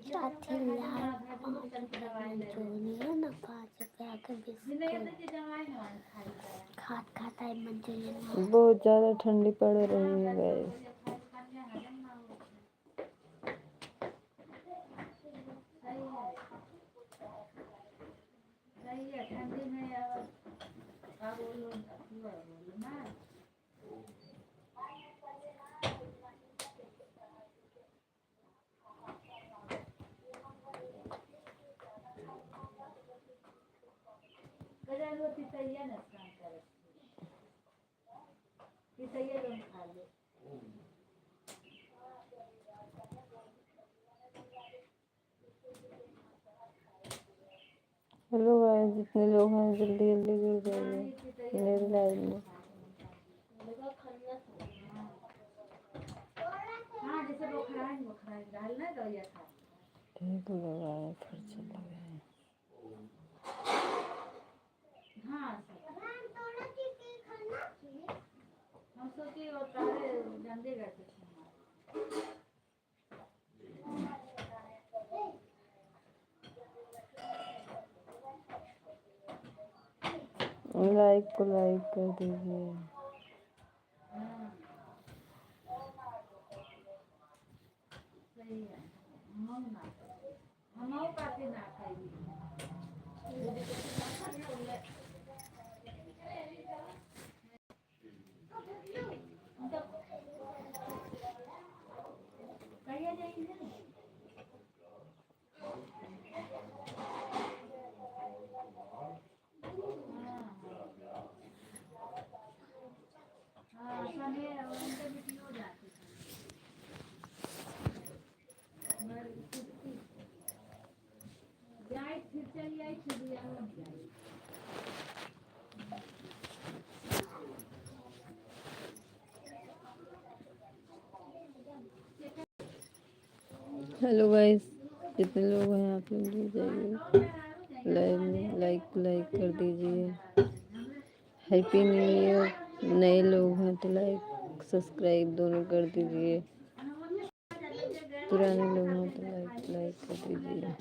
साथी लाल मंचूरियन ना 5 रुपया का बिस्किट खाता है मंचूरियन। बहुत ज़्यादा ठंडी पड़ रही है गाइस। हेलो गाइस, जितने लोग हैं जल्दी जल्दी जुड़ जाइए मेरे लाइव में। एक लगाए फिर चला गया। लाइक को लाइक कर दीजिए। हेलो गाइस, जितने लोग हैं आप लोग जुड़ जाइए लाइव में। लाइक कर दीजिए। Happy new year. नए लोग हैं तो लाइक सब्सक्राइब दोनों कर दीजिए। पुराने लोग हैं तो लाइक कर दीजिए।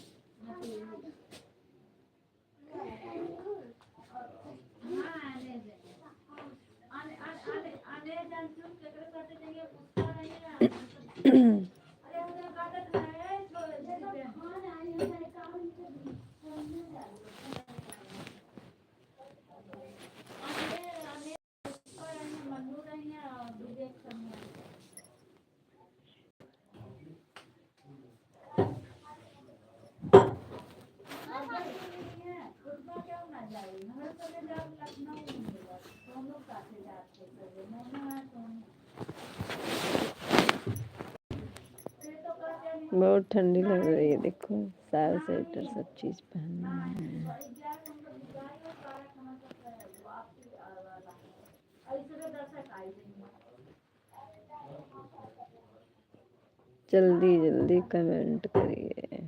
बहुत ठंडी लग रही है, देखो साल स्वेटर सब चीज पहनना है। जल्दी जल्दी कमेंट करिए।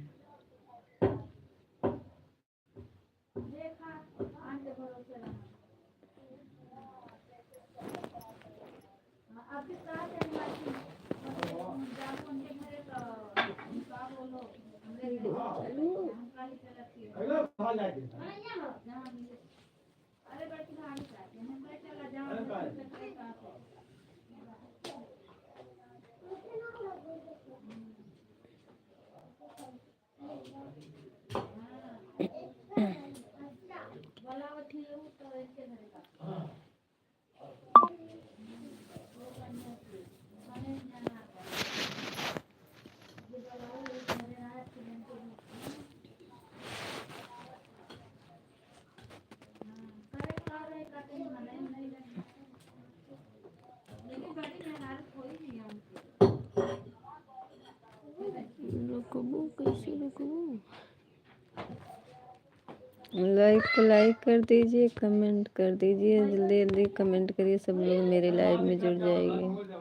लाइक को लाइक कर दीजिए, कमेंट कर दीजिए। जल्दी जल्दी कमेंट करिए, सब लोग मेरे लाइव में जुड़ जाएंगे।